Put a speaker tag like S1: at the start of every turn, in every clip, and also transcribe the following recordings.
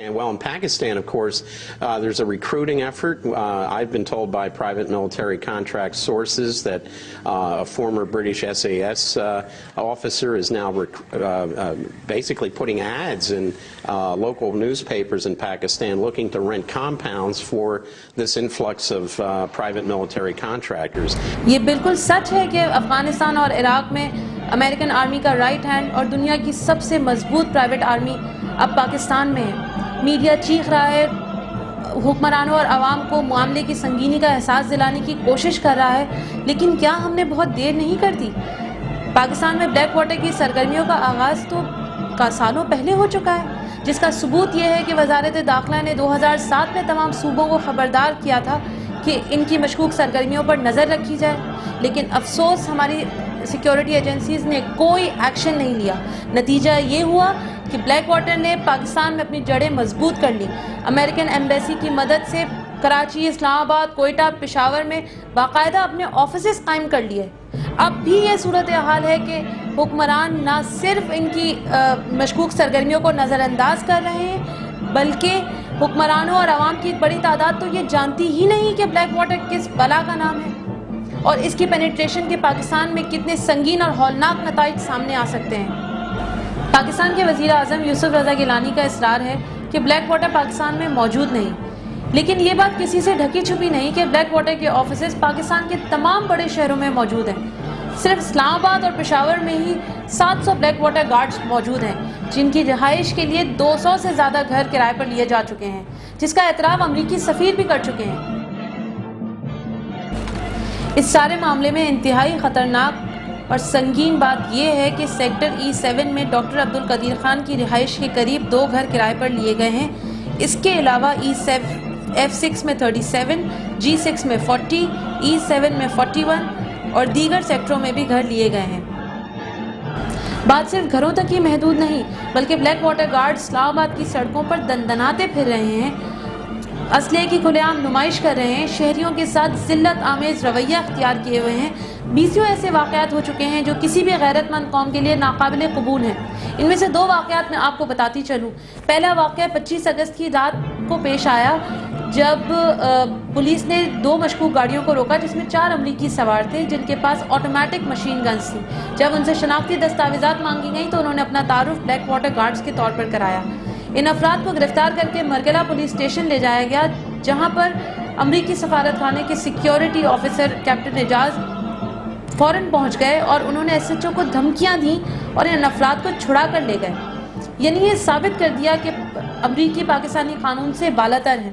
S1: And well, in Pakistan, of course, there's a recruiting effort. I've been told by private military contract sources that a former British SAS officer is now basically putting ads in local newspapers in Pakistan looking to rent compounds for this influx of private military contractors.
S2: یہ بالکل سچ ہے کہ افغانستان اور عراق میں American army کا right hand اور دنیا کی سب سے مضبوط پرائیویٹ آرمی اب پاکستان میں ہے۔ میڈیا چیخ رہا ہے، حکمرانوں اور عوام کو معاملے کی سنگینی کا احساس دلانے کی کوشش کر رہا ہے، لیکن کیا ہم نے بہت دیر نہیں کر دی؟ پاکستان میں بلیک واٹر کی سرگرمیوں کا آغاز تو سالوں پہلے ہو چکا ہے، جس کا ثبوت یہ ہے کہ وزارت داخلہ نے 2007 میں تمام صوبوں کو خبردار کیا تھا کہ ان کی مشکوک سرگرمیوں پر نظر رکھی جائے، لیکن افسوس ہماری سیکیورٹی ایجنسیز نے کوئی ایکشن نہیں لیا۔ نتیجہ یہ ہوا کہ بلیک واٹر نے پاکستان میں اپنی جڑیں مضبوط کر لی۔ امریکن ایمبیسی کی مدد سے کراچی، اسلام آباد، کوئٹہ، پشاور میں باقاعدہ اپنے آفیسز قائم کر لیے۔ اب بھی یہ صورتحال ہے کہ حکمران نہ صرف ان کی مشکوک سرگرمیوں کو نظر انداز کر رہے ہیں، بلکہ حکمرانوں اور عوام کی ایک بڑی تعداد تو یہ جانتی ہی نہیں کہ بلیک واٹر کس بلا کا نام ہے اور اس کی پینیٹریشن کے پاکستان میں کتنے سنگین اور ہولناک نتائج سامنے آ سکتے ہیں۔ پاکستان کے وزیر اعظم یوسف رضا گیلانی کا اصرار ہے کہ بلیک واٹر پاکستان میں موجود نہیں، لیکن یہ بات کسی سے ڈھکی چھپی نہیں کہ بلیک واٹر کے آفیسز پاکستان کے تمام بڑے شہروں میں موجود ہیں۔ صرف اسلام آباد اور پشاور میں ہی 700 بلیک واٹر گارڈز موجود ہیں، جن کی رہائش کے لیے 200 سے زیادہ گھر کرائے پر لیے جا چکے ہیں، جس کا اعتراف امریکی سفیر بھی کر چکے ہیں۔ اس سارے معاملے میں انتہائی خطرناک اور سنگین بات یہ ہے کہ سیکٹر E7 میں ڈاکٹر عبدالقدیر خان کی رہائش کے قریب 2 گھر کرائے پر لیے گئے ہیں۔ اس کے علاوہ F6 میں 37، G6 میں 40، E7 میں 41 اور دیگر سیکٹروں میں بھی گھر لیے گئے ہیں۔ بات صرف گھروں تک ہی محدود نہیں، بلکہ بلیک واٹر گارڈ اسلام آباد کی سڑکوں پر دندناتے پھر رہے ہیں، اسلحے کی کھلے عام نمائش کر رہے ہیں، شہریوں کے ساتھ ذلت آمیز رویہ اختیار کیے ہوئے ہیں۔ 20 ایسے واقعات ہو چکے ہیں جو کسی بھی غیرت مند قوم کے لیے ناقابل قبول ہیں۔ ان میں سے 2 واقعات میں آپ کو بتاتی چلوں۔ پہلا واقعہ 25 اگست کی رات کو پیش آیا جب پولیس نے 2 مشکوک گاڑیوں کو روکا جس میں 4 امریکی سوار تھے جن کے پاس آٹومیٹک مشین گنز تھیں۔ جب ان سے شناختی دستاویزات مانگی گئیں تو انہوں نے اپنا تعارف بلیک واٹر گارڈز کے طور پر کرایا۔ ان افراد کو گرفتار کر کے مرگلہ پولیس اسٹیشن لے جایا گیا، جہاں پر امریکی سفارت خانے کے سیکیورٹی آفیسر کیپٹن اعجاز فوراً پہنچ گئے اور انہوں نے SHO کو دھمکیاں دیں اور ان افراد کو چھڑا کر لے گئے۔ یعنی یہ ثابت کر دیا کہ امریکی پاکستانی قانون سے بالاتر ہیں۔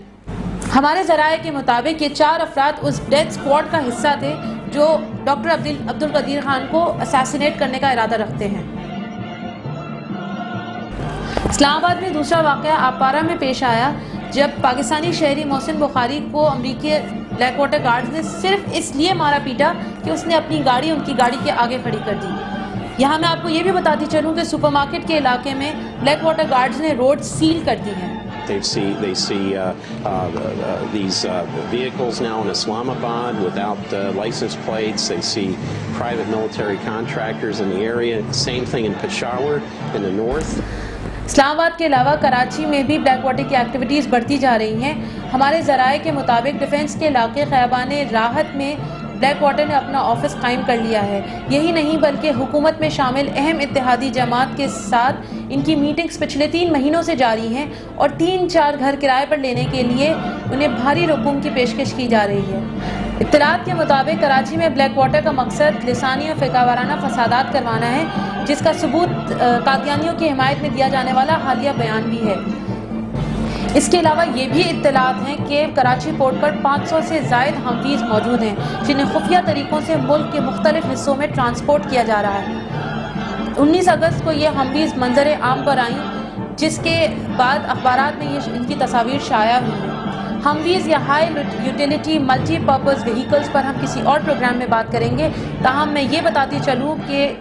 S2: ہمارے ذرائع کے مطابق یہ 4 افراد اس ڈیتھ اسکواڈ کا حصہ تھے جو ڈاکٹر عبدالقدیر خان کو اسیسینیٹ کرنے کا ارادہ رکھتے ہیں۔ اسلام آباد میں دوسرا واقعہ آپارہ میں پیش آیا جب پاکستانی شہری محسن بخاری کو امریکی بلیک واٹر گارڈز نے صرف اس لیے مارا پیٹا کہ اس نے اپنی گاڑی ان کی گاڑی کے آگے کھڑی کر دی۔ یہاں میں آپ کو یہ بھی بتاتی چلوں کہ سپر مارکیٹ کے علاقے میں بلیک واٹر گارڈز نے روڈ سیل کر دی ہیں۔
S1: They see these vehicles now in Islamabad without license plates. They see private military contractors in the area. Same thing in Peshawar in the north.
S2: اسلام آباد کے علاوہ کراچی میں بھی بلیک واٹر کی activities بڑھتی جا رہی ہیں۔ ہمارے ذرائع کے مطابق ڈیفنس کے علاقے خیابان راحت میں بلیک واٹر نے اپنا آفس قائم کر لیا ہے۔ یہی نہیں بلکہ حکومت میں شامل اہم اتحادی جماعت کے ساتھ ان کی میٹنگز پچھلے 3 مہینوں سے جاری ہیں اور 3-4 گھر کرائے پر لینے کے لیے انہیں بھاری رقوم کی پیشکش کی جا رہی ہے۔ اطلاعات کے مطابق کراچی میں بلیک واٹر کا مقصد لسانی اور فقہ وارانہ فسادات کروانا ہے، جس کا ثبوت قادیانیوں کی حمایت میں دیا جانے والا حالیہ بیان بھی ہے۔ اس کے علاوہ یہ بھی اطلاعات ہیں کہ کراچی پورٹ پر 500 سے زائد ہمویز موجود ہیں جنہیں خفیہ طریقوں سے ملک کے مختلف حصوں میں ٹرانسپورٹ کیا جا رہا ہے۔ 19 اگست کو یہ ہمویز منظر عام پر آئیں، جس کے بعد اخبارات میں ان کی تصاویر شائع ہوئی ہیں۔ ہمویز یا high utility multi purpose vehicles پر ہم کسی اور پروگرام میں بات کریں گے، تاہم میں یہ بتاتی چلوں کہ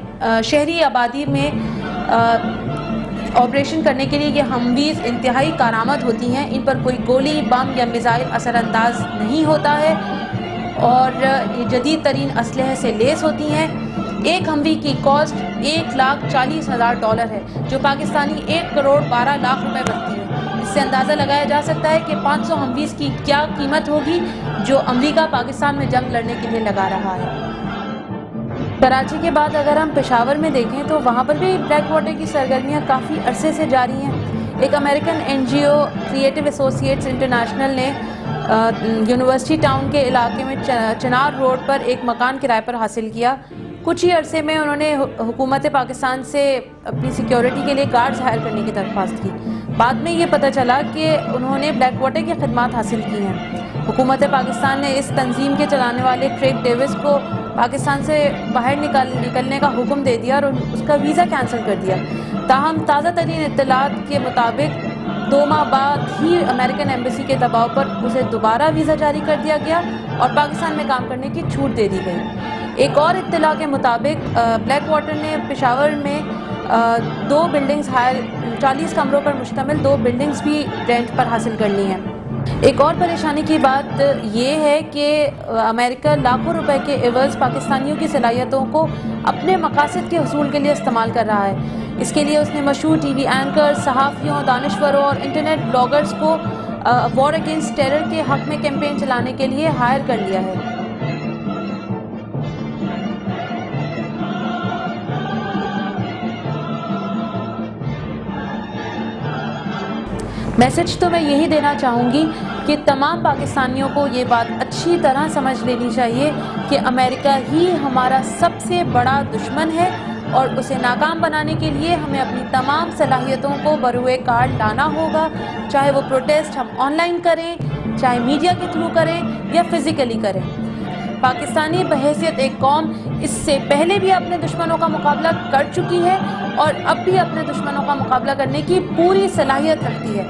S2: شہری آبادی میں آپریشن کرنے کے لیے یہ ہمویز انتہائی کارآمد ہوتی ہیں۔ ان پر کوئی گولی، بم یا میزائل اثر انداز نہیں ہوتا ہے اور یہ جدید ترین اسلحے سے لیس ہوتی ہیں۔ ایک ہموی کی کاسٹ $1,40,000 ہے، جو پاکستانی 1,12,00,000 روپے بنتی ہے۔ اس سے اندازہ لگایا جا سکتا ہے کہ 500 ہمویز کی کیا قیمت ہوگی جو امریکہ پاکستان میں جنگ لڑنے کے لیے لگا رہا ہے۔ کراچی کے بعد اگر ہم پشاور میں دیکھیں تو وہاں پر بھی بلیک واٹر کی سرگرمیاں کافی عرصے سے جاری ہیں۔ ایک American NGO creative associates international نے یونیورسٹی ٹاؤن کے علاقے میں چنار روڈ پر ایک مکان کرائے پر حاصل کیا۔ کچھ ہی عرصے میں انہوں نے حکومت پاکستان سے اپنی سیکیورٹی کے لیے گارڈز ہائر کرنے کی درخواست کی۔ بعد میں یہ پتہ چلا کہ انہوں نے بلیک واٹر کی خدمات حاصل کی ہیں۔ حکومت پاکستان نے اس تنظیم کے چلانے والے کریگ ڈیوس کو پاکستان سے باہر نکلنے کا حکم دے دیا اور اس کا ویزا کینسل کر دیا۔ تاہم تازہ ترین اطلاعات کے مطابق 2 ماہ بعد ہی امریکن ایمبیسی کے دباؤ پر اسے دوبارہ ویزا جاری کر دیا گیا اور پاکستان میں کام کرنے کی چھوٹ دے دی گئی۔ ایک اور اطلاع کے مطابق بلیک واٹر نے پشاور میں 2 بلڈنگز 40 کمروں پر مشتمل 2 بلڈنگز بھی رینٹ پر حاصل کر لی ہیں۔ ایک اور پریشانی کی بات یہ ہے کہ امریکہ لاکھوں روپے کے عوض پاکستانیوں کی صلاحیتوں کو اپنے مقاصد کے حصول کے لیے استعمال کر رہا ہے۔ اس کے لیے اس نے مشہور ٹی وی اینکرز، صحافیوں، دانشوروں اور انٹرنیٹ بلاگرز کو وار اگینسٹ ٹیرر کے حق میں کیمپین چلانے کے لیے ہائر کر لیا ہے۔ میسج تو میں یہی دینا چاہوں گی کہ تمام پاکستانیوں کو یہ بات اچھی طرح سمجھ لینی چاہیے کہ امریکہ ہی ہمارا سب سے بڑا دشمن ہے اور اسے ناکام بنانے کے لیے ہمیں اپنی تمام صلاحیتوں کو بروئے کار لانا ہوگا، چاہے وہ پروٹیسٹ ہم آن لائن کریں، چاہے میڈیا کے تھرو کریں یا فزیکلی کریں۔ پاکستانی بحیثیت ایک قوم اس سے پہلے بھی اپنے دشمنوں کا مقابلہ کر چکی ہے اور اب بھی اپنے دشمنوں کا مقابلہ کرنے کی پوری صلاحیت رکھتی ہے۔